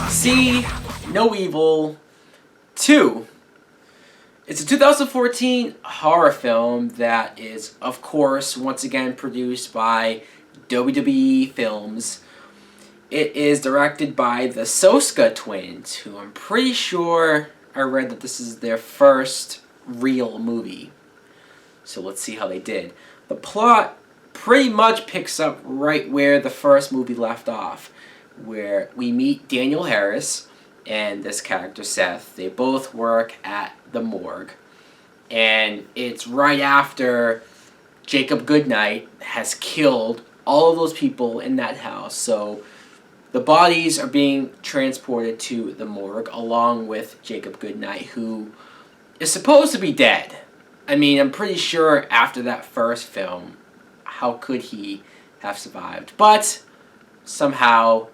See No Evil 2. It's a 2014 horror film that is, of course, once again produced by WWE Films. It is directed by the Soska twins, who I'm pretty sure I read that this is their first real movie. So let's see how they did. The plot pretty much picks up right where the first movie left off, where we meet Daniel Harris and this character Seth. They both work at the morgue. And it's right after Jacob Goodnight has killed all of those people in that house. So the bodies are being transported to the morgue along with Jacob Goodnight, who is supposed to be dead. I mean, I'm pretty sure after that first film, how could he have survived? But somehow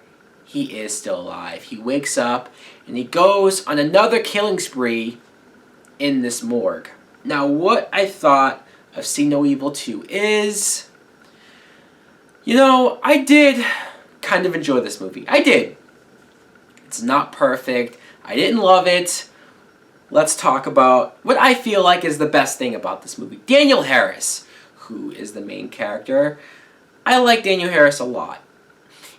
he is still alive. He wakes up and he goes on another killing spree in this morgue. Now, what I thought of See No Evil 2 is, I did kind of enjoy this movie. I did. It's not perfect. I didn't love it. Let's talk about what I feel like is the best thing about this movie. Daniel Harris, who is the main character. I like Daniel Harris a lot.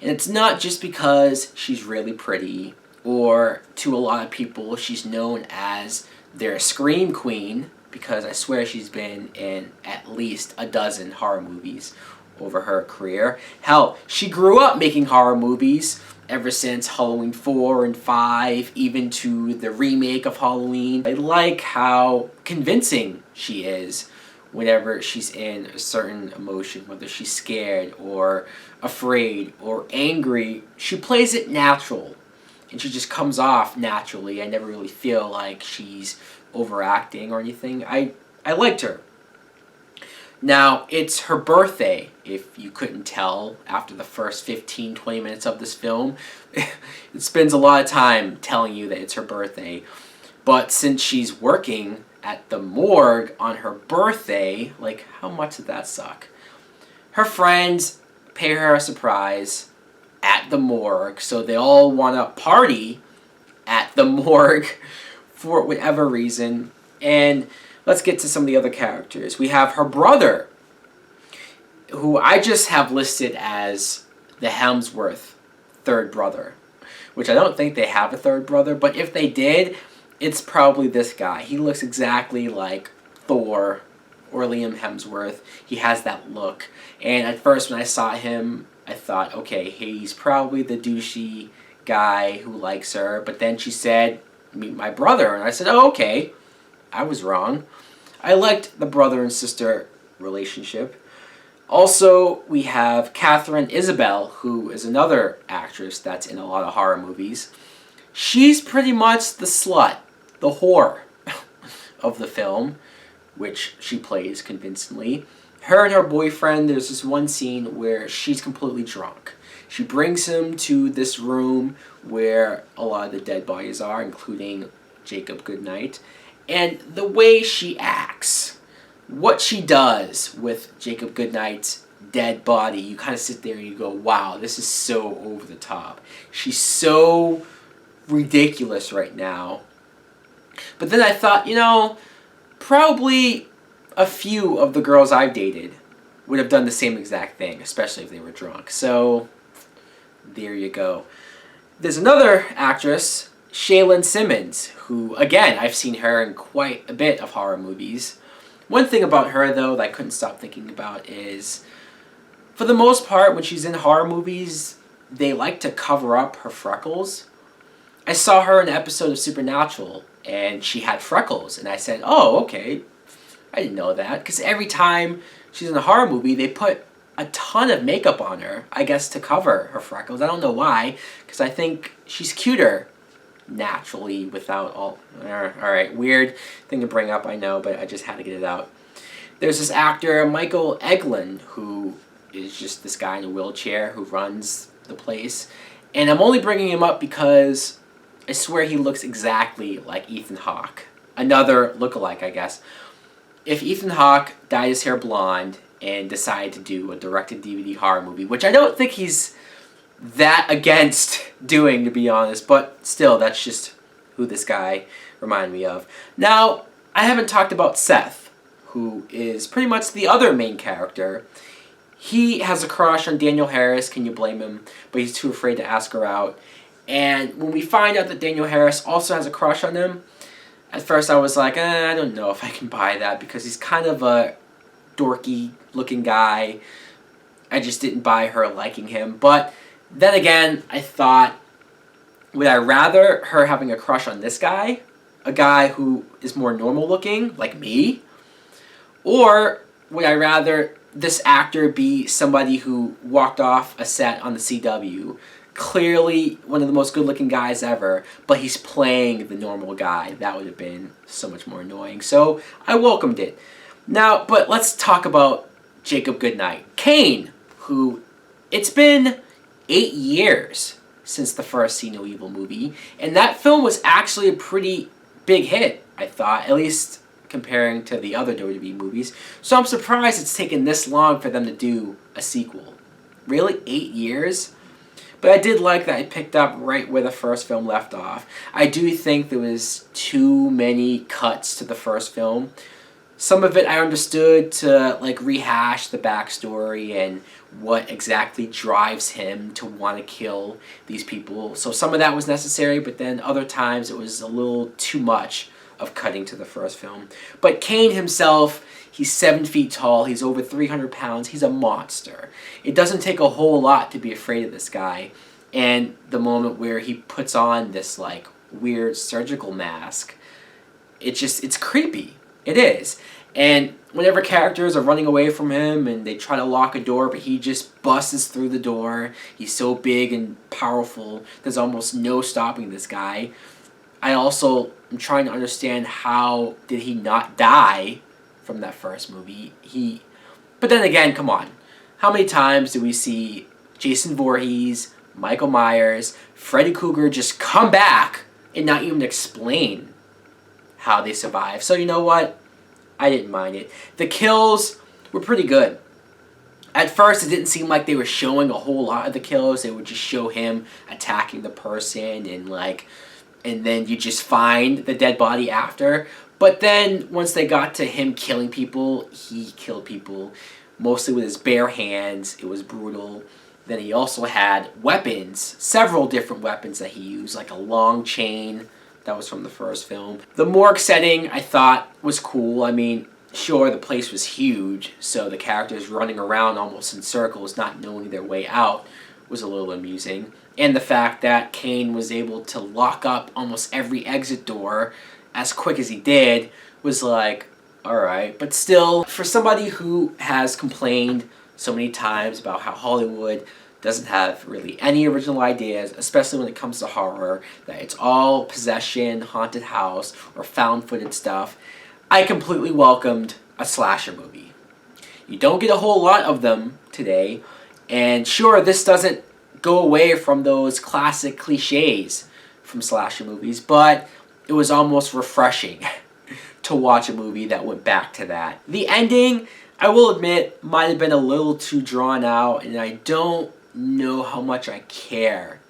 And it's not just because she's really pretty, or to a lot of people she's known as their scream queen, because I swear she's been in at least a dozen horror movies over her career. Hell, she grew up making horror movies ever since Halloween 4 and 5, even to the remake of Halloween. I like how convincing she is whenever she's in a certain emotion, whether she's scared or afraid or angry. She plays it natural, and she just comes off naturally. I never really feel like she's overacting or anything. I liked her. Now, it's her birthday, if you couldn't tell after the first 15-20 minutes of this film. It spends a lot of time telling you that it's her birthday. But since she's working at the morgue on her birthday, like, how much did that suck? Her friends pay her a surprise at the morgue, so they all want to party at the morgue for whatever reason. And let's get to some of the other characters. We have her brother, who I just have listed as the Hemsworth third brother, which I don't think they have a third brother, but if they did, it's probably this guy. He looks exactly like Thor or Liam Hemsworth. He has that look. And at first when I saw him, I thought, okay, he's probably the douchey guy who likes her. But then she said, meet my brother. And I said, oh, okay. I was wrong. I liked the brother and sister relationship. Also, we have Catherine Isabelle, who is another actress that's in a lot of horror movies. She's pretty much the slut, the whore of the film, which she plays convincingly. Her and her boyfriend, there's this one scene where she's completely drunk. She brings him to this room where a lot of the dead bodies are, including Jacob Goodnight. And the way she acts, what she does with Jacob Goodnight's dead body, you kind of sit there and you go, wow, this is so over the top. She's so ridiculous right now. But then I thought, probably a few of the girls I've dated would have done the same exact thing, especially if they were drunk. So there you go. There's another actress, Shaylyn Simmons, who, again, I've seen her in quite a bit of horror movies. One thing about her, though, that I couldn't stop thinking about is, for the most part, when she's in horror movies, they like to cover up her freckles. I saw her in an episode of Supernatural, and she had freckles, and I said, oh, okay, I didn't know that, because every time she's in a horror movie, they put a ton of makeup on her, I guess, to cover her freckles. I don't know why, because I think she's cuter naturally without all... Alright, weird thing to bring up, I know, but I just had to get it out. There's this actor, Michael Eglin, who is just this guy in a wheelchair who runs the place. And I'm only bringing him up because I swear he looks exactly like Ethan Hawke. another lookalike, I guess. If Ethan Hawke dyed his hair blonde and decided to do a direct-to-DVD horror movie, which I don't think he's that against doing, to be honest, but still, that's just who this guy reminded me of. Now, I haven't talked about Seth, who is pretty much the other main character. He has a crush on Danielle Harris, can you blame him? But he's too afraid to ask her out. And when we find out that Danielle Harris also has a crush on him, at first I was like, I don't know if I can buy that, because he's kind of a dorky looking guy. I just didn't buy her liking him. But then again, I thought, would I rather her having a crush on this guy, a guy who is more normal looking, like me? Or would I rather this actor be somebody who walked off a set on the CW, clearly one of the most good-looking guys ever, but he's playing the normal guy? That would have been so much more annoying. So I welcomed it. Now, but let's talk about Jacob Goodnight. Kane, who, it's been 8 years since the first See No Evil movie, and that film was actually a pretty big hit, I thought, at least comparing to the other WWE movies. So I'm surprised it's taken this long for them to do a sequel. Really? 8 years? But I did like that it picked up right where the first film left off. I do think there was too many cuts to the first film. Some of it I understood to like rehash the backstory and what exactly drives him to want to kill these people. So some of that was necessary, but then other times it was a little too much of cutting to the first film. But Kane himself, he's 7 feet tall, he's over 300 pounds, he's a monster. It doesn't take a whole lot to be afraid of this guy. And the moment where he puts on this like weird surgical mask, it's creepy. It is. And whenever characters are running away from him and they try to lock a door, but he just busts through the door, he's so big and powerful, there's almost no stopping this guy. I also am trying to understand, how did he not die from that first movie? But then again, come on. How many times do we see Jason Voorhees, Michael Myers, Freddy Krueger just come back and not even explain how they survive? So you know what? I didn't mind it. The kills were pretty good. At first, it didn't seem like they were showing a whole lot of the kills. They would just show him attacking the person and then you just find the dead body after. But then, once they got to him killing people, he killed people mostly with his bare hands. It was brutal. Then he also had weapons, several different weapons that he used, like a long chain that was from the first film. The morgue setting, I thought, was cool. I mean, sure, the place was huge, so the characters running around almost in circles, not knowing their way out, was a little amusing. And the fact that Kane was able to lock up almost every exit door as quick as he did was like, alright. But still, for somebody who has complained so many times about how Hollywood doesn't have really any original ideas, especially when it comes to horror, that it's all possession, haunted house, or found footage stuff, I completely welcomed a slasher movie. You don't get a whole lot of them today, and sure, this doesn't go away from those classic cliches from slasher movies, but it was almost refreshing to watch a movie that went back to that. The ending, I will admit, might have been a little too drawn out, and I don't know how much I care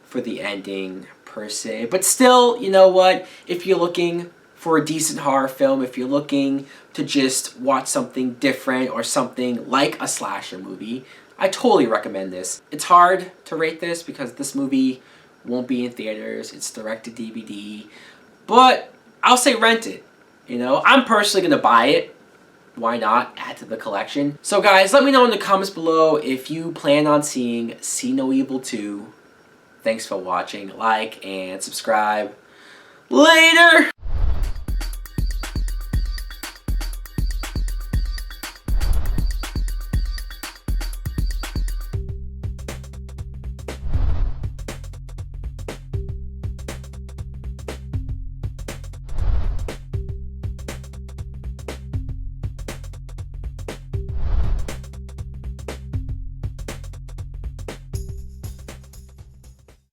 for the ending per se. But still, you know what? If you're looking for a decent horror film, if you're looking to just watch something different or something like a slasher movie, I totally recommend this. It's hard to rate this because this movie won't be in theaters. It's direct to DVD. But I'll say rent it. You know, I'm personally going to buy it. Why not? Add to the collection. So guys, let me know in the comments below if you plan on seeing See No Evil 2. Thanks for watching. Like and subscribe. Later!